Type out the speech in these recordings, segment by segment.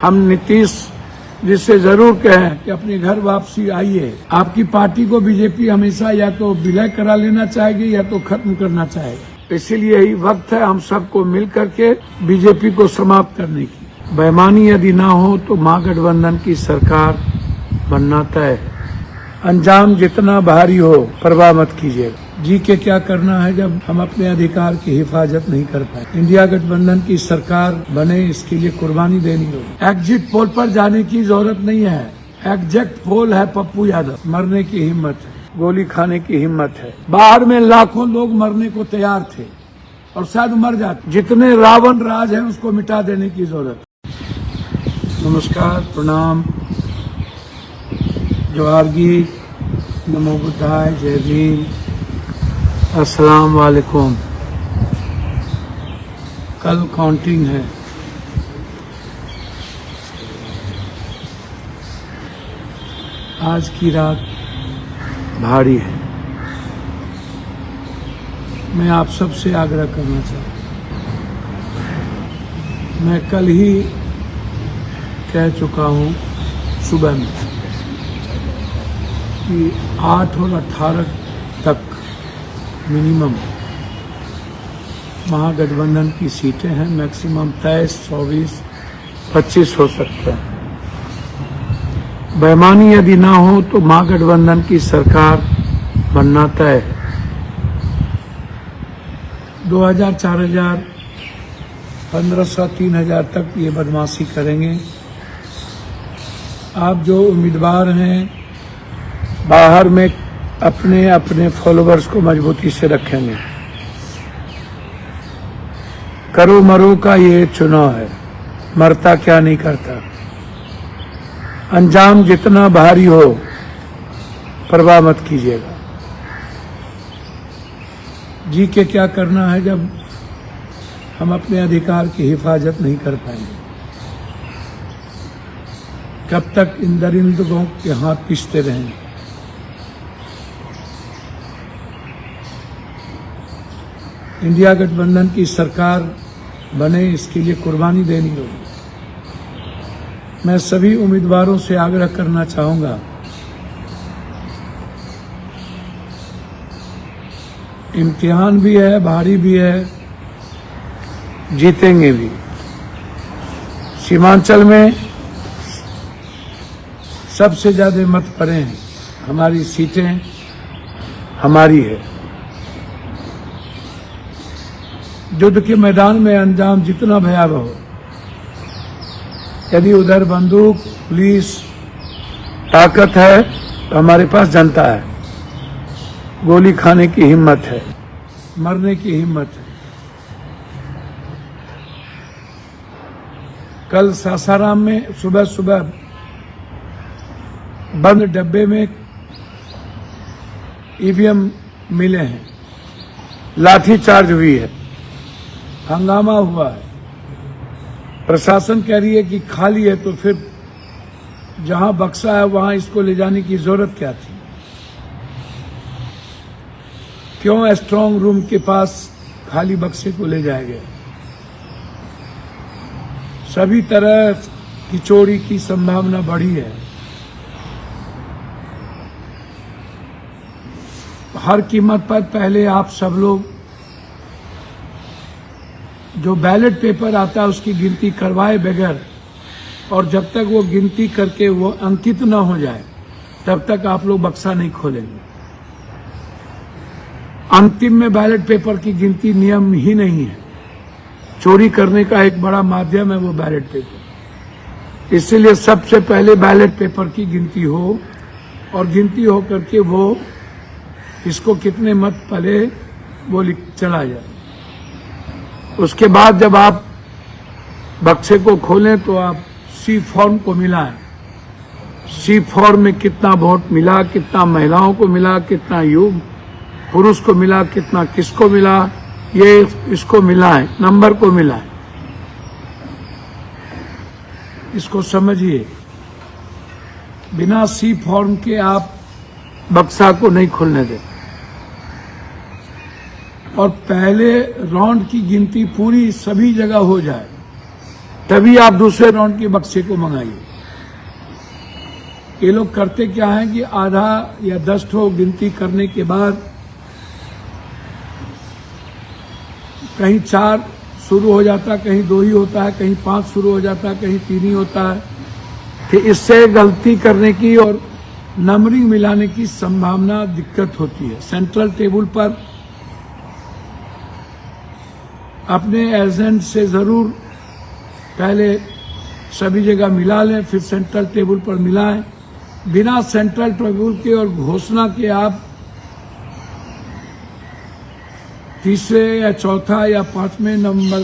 हम नीतीश जी से जरूर कहें कि अपने घर वापसी आइए। आपकी पार्टी को बीजेपी हमेशा या तो विलय करा लेना चाहेगी या तो खत्म करना चाहेगी। इसीलिए यही वक्त है हम सबको मिल करके बीजेपी को समाप्त करने की। बेईमानी यदि ना हो तो महागठबंधन की सरकार बनना तय है। अंजाम जितना भारी हो परवाह मत कीजिएगा। जी के क्या करना है जब हम अपने अधिकार की हिफाजत नहीं कर पाए। इंडिया गठबंधन की सरकार बने इसके लिए कुर्बानी देनी होगी। एग्जिट पोल पर जाने की जरूरत नहीं है। एग्जैक्ट पोल है पप्पू यादव। मरने की हिम्मत है, गोली खाने की हिम्मत है। बाहर में लाखों लोग मरने को तैयार थे और शायद मर जाते। जितने रावण राज है उसको मिटा देने की जरूरत। नमस्कार, प्रणाम, जोहारगी, नमो बुद्धाय, जय भीम, अस्सलाम वालेकुम। कल काउंटिंग है। आज की रात भारी है। मैं आप सबसे आग्रह करना चाहता हूं। मैं कल ही कह चुका हूं सुबह में कि 8 और 18 तक मिनिमम महागठबंधन की सीटें हैं। मैक्सिमम 23, 24, 25 हो सकते हैं। बेईमानी यदि ना हो तो महागठबंधन की सरकार बनना तय है। 2000, 4000, 1500, 3000 तक ये बदमाशी करेंगे। आप जो उम्मीदवार हैं बाहर में अपने अपने फॉलोअर्स को मजबूती से रखेंगे। करो मरो का ये चुनाव है, मरता क्या नहीं करता। अंजाम जितना भारी हो परवाह मत कीजिएगा। जी के क्या करना है जब हम अपने अधिकार की हिफाजत नहीं कर पाएंगे। कब तक इन दरिंदों के हाथ पीसते रहेंगे। इंडिया गठबंधन की सरकार बने इसके लिए कुर्बानी देनी होगी। मैं सभी उम्मीदवारों से आग्रह करना चाहूंगा, इम्तिहान भी है, भारी भी है, जीतेंगे भी। सीमांचल में सबसे ज्यादा मत पड़े हैं। हमारी सीटें हमारी है। युद्ध के मैदान में अंजाम जितना भयावह हो, यदि उधर बंदूक, पुलिस, ताकत है तो हमारे पास जनता है। गोली खाने की हिम्मत है, मरने की हिम्मत है। कल सासाराम में सुबह सुबह बंद डब्बे में ईवीएम मिले हैं। लाठीचार्ज हुई है, हंगामा हुआ है। प्रशासन कह रही है कि खाली है तो फिर जहां बक्सा है वहां इसको ले जाने की जरूरत क्या थी। क्यों स्ट्रांग रूम के पास खाली बक्से को ले जाया गया। सभी तरह की चोरी की संभावना बढ़ी है। हर कीमत पर पहले आप सब लोग जो बैलेट पेपर आता है उसकी गिनती करवाए बगैर, और जब तक वो गिनती करके वो अंकित न हो जाए तब तक आप लोग बक्सा नहीं खोलेंगे। अंतिम में बैलेट पेपर की गिनती नियम ही नहीं है। चोरी करने का एक बड़ा माध्यम है वो बैलेट पेपर। इसीलिए सबसे पहले बैलेट पेपर की गिनती हो और गिनती हो करके वो इसको कितने मत पले वो चला जाए। उसके बाद जब आप बक्से को खोलें तो आप सी फॉर्म को मिलाएं। सी फॉर्म में कितना वोट मिला, कितना महिलाओं को मिला, कितना युग पुरुष को मिला, कितना किसको मिला, ये इसको मिलाएं, नंबर को मिलाएं। इसको समझिए। बिना सी फॉर्म के आप बक्सा को नहीं खोलने दें। और पहले राउंड की गिनती पूरी सभी जगह हो जाए। तभी आप दूसरे राउंड के बक्से को मंगाइए। ये लोग करते क्या है कि आधा या 10 ठो गिनती करने के बाद कहीं 4 शुरू हो जाता है, कहीं 2 ही होता है, कहीं 5 शुरू हो जाता है, कहीं 3 ही होता है। कि इससे गलती करने की और नंबरिंग मिलाने की संभावना दिक्कत होती है। सेंट्रल टेबल पर अपने एजेंट से जरूर पहले सभी जगह मिला लें, फिर सेंट्रल टेबल पर मिलाएं। बिना सेंट्रल टेबल के और घोषणा के आप तीसरे या चौथा या 5वें नंबर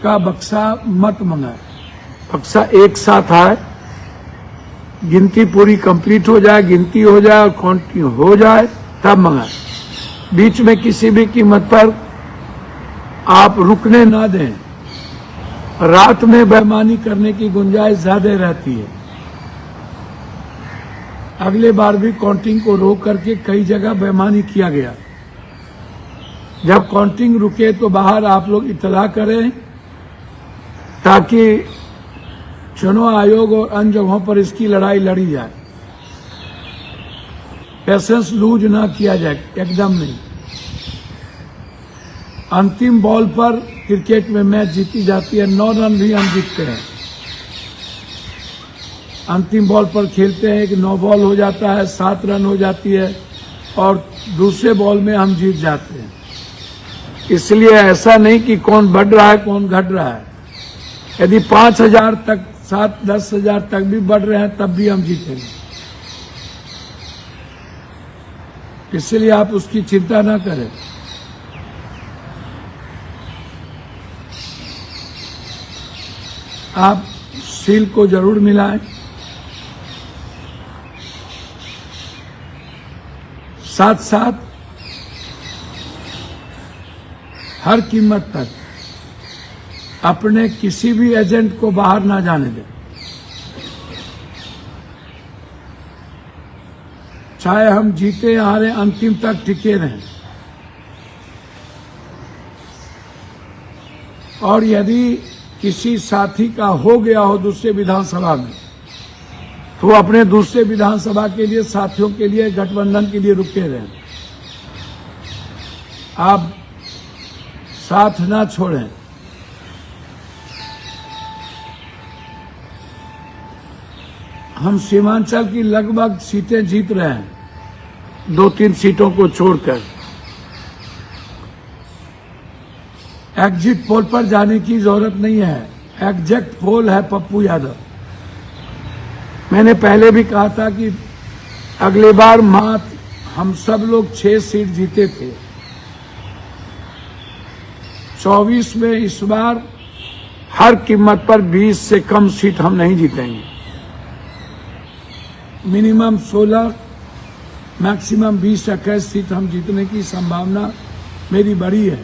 का बक्सा मत मंगाएं। बक्सा एक साथ आए, गिनती पूरी कंप्लीट हो जाए, गिनती हो जाए और काउंटिंग हो जाए तब मंगाएं। बीच में किसी भी कीमत पर आप रुकने ना दें। रात में बेईमानी करने की गुंजाइश ज्यादा रहती है। अगले बार भी काउंटिंग को रोक करके कई जगह बेईमानी किया गया। जब काउंटिंग रुके तो बाहर आप लोग इत्तला करें ताकि चुनाव आयोग और अन्य जगहों पर इसकी लड़ाई लड़ी जाए। पेशेंस लूज ना किया जाए, एकदम नहीं। अंतिम बॉल पर क्रिकेट में मैच जीती जाती है, 9 रन भी हम जीतते हैं। अंतिम बॉल पर खेलते हैं कि 9 बॉल हो जाता है, 7 रन हो जाती है और दूसरे बॉल में हम जीत जाते हैं। इसलिए ऐसा नहीं कि कौन बढ़ रहा है कौन घट रहा है। यदि 5,000 तक 7-10,000 तक भी बढ़ रहे हैं तब भी हम जीतेंगे। इसलिए आप उसकी चिंता ना करें। आप सील को जरूर मिलाएं। साथ साथ हर कीमत पर अपने किसी भी एजेंट को बाहर ना जाने दें। चाहे हम जीते हारे, अंतिम तक टिके रहें। और यदि किसी साथी का हो गया हो दूसरे विधानसभा में तो वो अपने दूसरे विधानसभा के लिए साथियों के लिए गठबंधन के लिए रुके रहें। आप साथ ना छोड़ें। हम सीमांचल की लगभग सीटें जीत रहे हैं, 2-3 सीटों को छोड़कर। एग्जिट पोल पर जाने की जरूरत नहीं है। एग्जैक्ट पोल है पप्पू यादव। मैंने पहले भी कहा था कि अगले बार मात्र हम सब लोग 6 सीट जीते थे। 24 में इस बार हर कीमत पर 20 से कम सीट हम नहीं जीतेंगे। मिनिमम 16, मैक्सिमम 20-21 सीट हम जीतने की संभावना मेरी बड़ी है।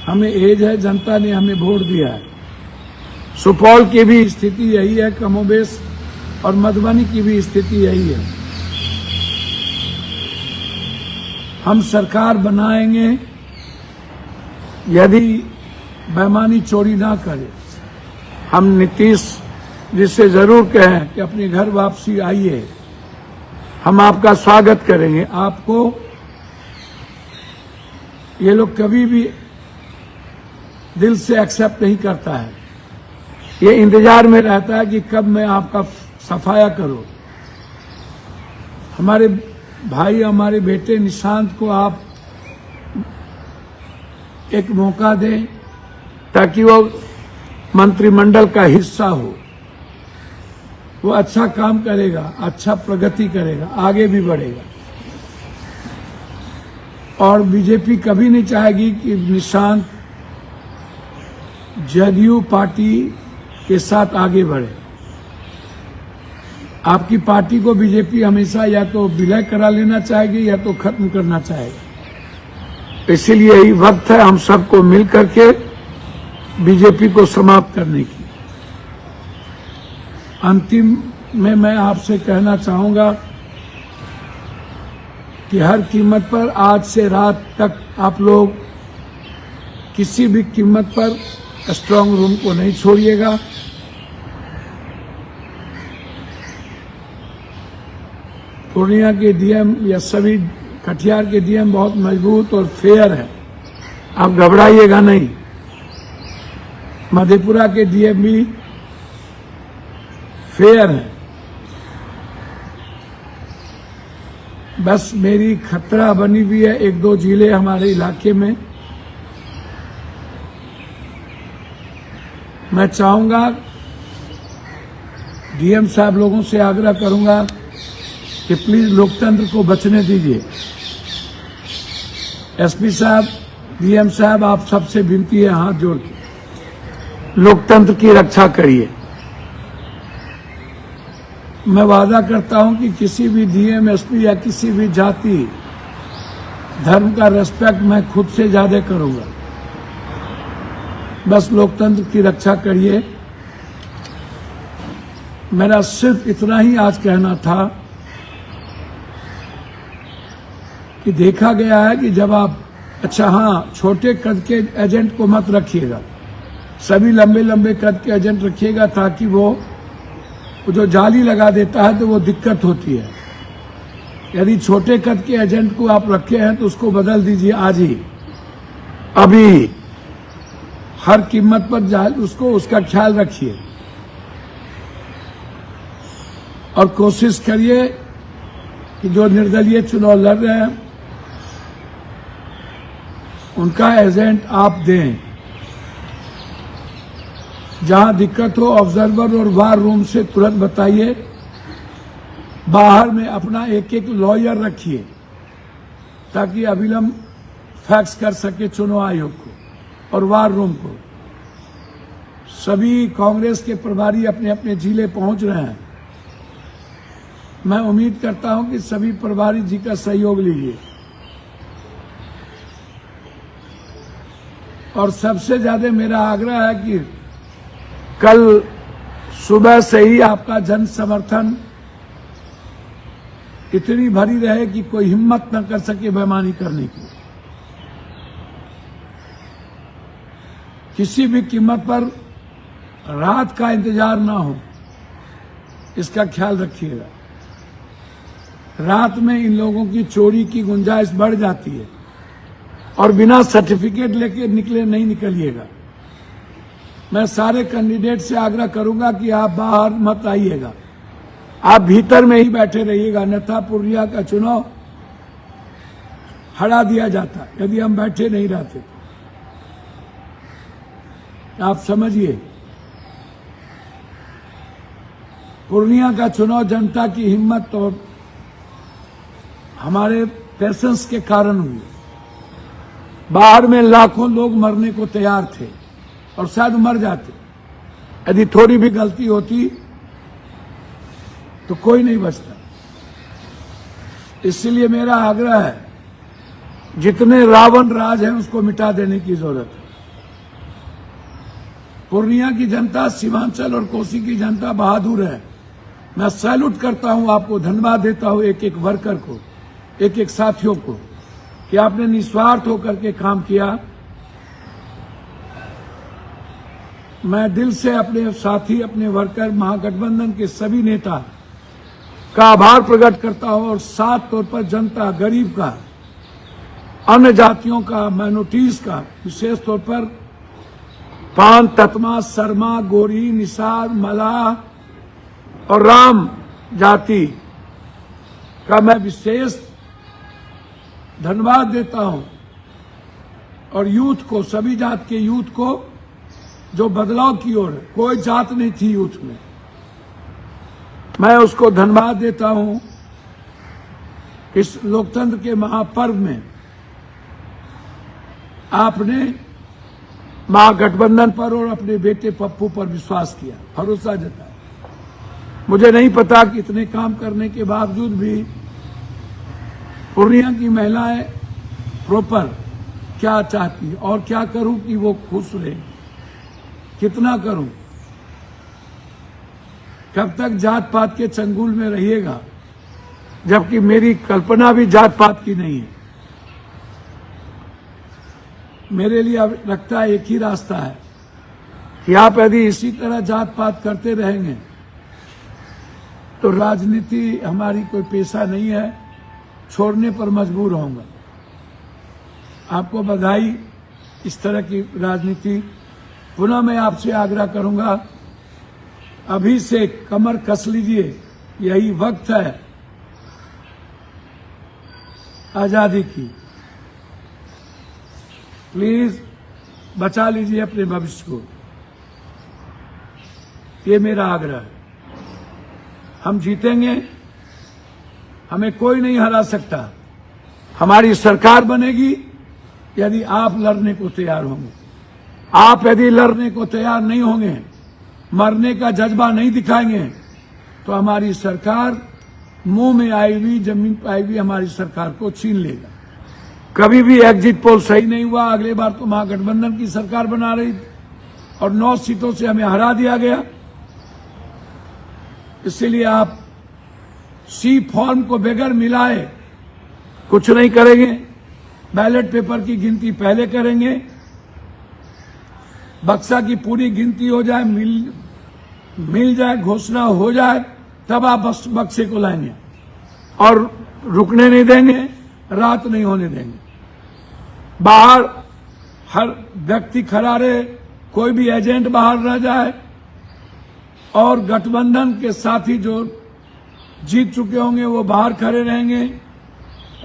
हमें एज है, जनता ने हमें वोट दिया है। सुपौल की भी स्थिति यही है कमोबेश, और मधुबनी की भी स्थिति यही है। हम सरकार बनाएंगे यदि बेईमानी चोरी ना करे। हम नीतीश जी से जरूर कहें कि अपने घर वापसी आइए, हम आपका स्वागत करेंगे। आपको ये लोग कभी भी दिल से एक्सेप्ट नहीं करता है। ये इंतजार में रहता है कि कब मैं आपका सफाया करूं। हमारे भाई, हमारे बेटे निशांत को आप एक मौका दें ताकि वो मंत्रिमंडल का हिस्सा हो। वो अच्छा काम करेगा, अच्छा प्रगति करेगा, आगे भी बढ़ेगा। और बीजेपी कभी नहीं चाहेगी कि निशांत जदयू पार्टी के साथ आगे बढ़े। आपकी पार्टी को बीजेपी हमेशा या तो विलय करा लेना चाहेगी या तो खत्म करना चाहेगी। इसीलिए यही वक्त है हम सबको मिल करके बीजेपी को समाप्त करने की। अंतिम में मैं आपसे कहना चाहूंगा कि हर कीमत पर आज से रात तक आप लोग किसी भी कीमत पर स्ट्रांग रूम को नहीं छोड़िएगा। पूर्णिया के डीएम या सभी कटिहार के डीएम बहुत मजबूत और फेयर है, आप घबराइएगा नहीं। मधेपुरा के डीएम भी फेयर है। बस मेरी खतरा बनी हुई है एक दो जिले हमारे इलाके में। मैं चाहूंगा, डीएम साहब लोगों से आग्रह करूंगा कि प्लीज लोकतंत्र को बचने दीजिए। एसपी साहब, डीएम साहब, आप सबसे विनती है हाथ जोड़ के लोकतंत्र की रक्षा करिए। मैं वादा करता हूं कि किसी भी डीएम, एसपी या किसी भी जाति धर्म का रेस्पेक्ट मैं खुद से ज्यादा करूंगा। बस लोकतंत्र की रक्षा करिए। मेरा सिर्फ इतना ही आज कहना था कि देखा गया है कि जब आप, अच्छा हाँ, छोटे कद के एजेंट को मत रखिएगा, सभी लंबे लंबे कद के एजेंट रखिएगा, ताकि वो जो जाली लगा देता है तो वो दिक्कत होती है। यदि छोटे कद के एजेंट को आप रखे हैं तो उसको बदल दीजिए आज ही, अभी, हर कीमत पर उसका ख्याल रखिए और कोशिश करिए कि जो निर्दलीय चुनाव लड़ रहे हैं उनका एजेंट आप दें। जहां दिक्कत हो ऑब्जर्वर और वार रूम से तुरंत बताइए। बाहर में अपना एक एक लॉयर रखिए ताकि अविलंब फैक्स कर सके चुनाव आयोग को और वार रूम को। सभी कांग्रेस के प्रभारी अपने अपने जिले पहुंच रहे हैं। मैं उम्मीद करता हूं कि सभी प्रभारी जी का सहयोग लीजिए। और सबसे ज्यादा मेरा आग्रह है कि कल सुबह से ही आपका जन समर्थन इतनी भरी रहे कि कोई हिम्मत न कर सके बेईमानी करने की। किसी भी कीमत पर रात का इंतजार ना हो, इसका ख्याल रखिएगा। रात में इन लोगों की चोरी की गुंजाइश बढ़ जाती है और बिना सर्टिफिकेट लेके नहीं निकलिएगा। मैं सारे कैंडिडेट से आग्रह करूंगा कि आप बाहर मत आइएगा, आप भीतर में ही बैठे रहिएगा, अन्यथा पूर्णिया का चुनाव हरा दिया जाता यदि हम बैठे नहीं रहते। आप समझिए, पूर्णिया का चुनाव जनता की हिम्मत और हमारे पेशेंस के कारण हुई। बाहर में लाखों लोग मरने को तैयार थे और शायद मर जाते यदि थोड़ी भी गलती होती तो कोई नहीं बचता। इसलिए मेरा आग्रह है, जितने रावण राज हैं उसको मिटा देने की जरूरत है। पूर्णिया की जनता, सीमांचल और कोसी की जनता बहादुर है। मैं सैल्यूट करता हूं आपको, धन्यवाद देता हूं एक एक वर्कर को, एक एक साथियों को, कि आपने निस्वार्थ होकर के काम किया। मैं दिल से अपने साथी, अपने वर्कर, महागठबंधन के सभी नेता का आभार प्रकट करता हूं और साफ तौर पर जनता, गरीब का, अन्य जातियों का, माइनॉरिटीज का, विशेष तौर पर पान, ततमा, शर्मा, गोरी, निसार, मलाह और राम जाति का मैं विशेष धन्यवाद देता हूं। और यूथ को, सभी जात के यूथ को जो बदलाव की ओर, कोई जात नहीं थी यूथ में, मैं उसको धन्यवाद देता हूं। इस लोकतंत्र के महापर्व में आपने महागठबंधन पर और अपने बेटे पप्पू पर विश्वास किया, भरोसा जताया। मुझे नहीं पता कि इतने काम करने के बावजूद भी पूर्णिया की महिलाएं प्रॉपर क्या चाहती है और क्या करूं कि वो खुश रहे, कितना करूं, कब तक जात पात के चंगुल में रहिएगा, जबकि मेरी कल्पना भी जात पात की नहीं है। मेरे लिए अब लगता है एक ही रास्ता है, कि आप यदि इसी तरह जात पात करते रहेंगे तो राजनीति हमारी कोई पेशा नहीं है, छोड़ने पर मजबूर होंगे। आपको बधाई इस तरह की राजनीति। पुनः मैं आपसे आग्रह करूंगा, अभी से कमर कस लीजिए, यही वक्त है आजादी की। प्लीज बचा लीजिए अपने भविष्य को, ये मेरा आग्रह है। हम जीतेंगे, हमें कोई नहीं हरा सकता। हमारी सरकार बनेगी यदि आप लड़ने को तैयार होंगे। आप यदि लड़ने को तैयार नहीं होंगे, मरने का जज्बा नहीं दिखाएंगे, तो हमारी सरकार मुंह में आई हुई, जमीन पर आई हुई हमारी सरकार को छीन लेगा। कभी भी एग्जिट पोल सही नहीं हुआ। अगले बार तो महागठबंधन की सरकार बना रही थी और 9 सीटों से हमें हरा दिया गया। इसलिए आप सी फॉर्म को बगैर मिलाए कुछ नहीं करेंगे। बैलेट पेपर की गिनती पहले करेंगे, बक्सा की पूरी गिनती हो जाए, मिल जाए, घोषणा हो जाए, तब आप बक्से को लाएंगे और रुकने नहीं देंगे, रात नहीं होने देंगे। बाहर हर व्यक्ति खड़ा रहे, कोई भी एजेंट बाहर न जाए और गठबंधन के साथी जो जीत चुके होंगे वो बाहर खड़े रहेंगे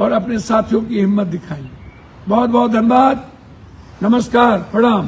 और अपने साथियों की हिम्मत दिखाएंगे। बहुत बहुत धन्यवाद, नमस्कार, प्रणाम।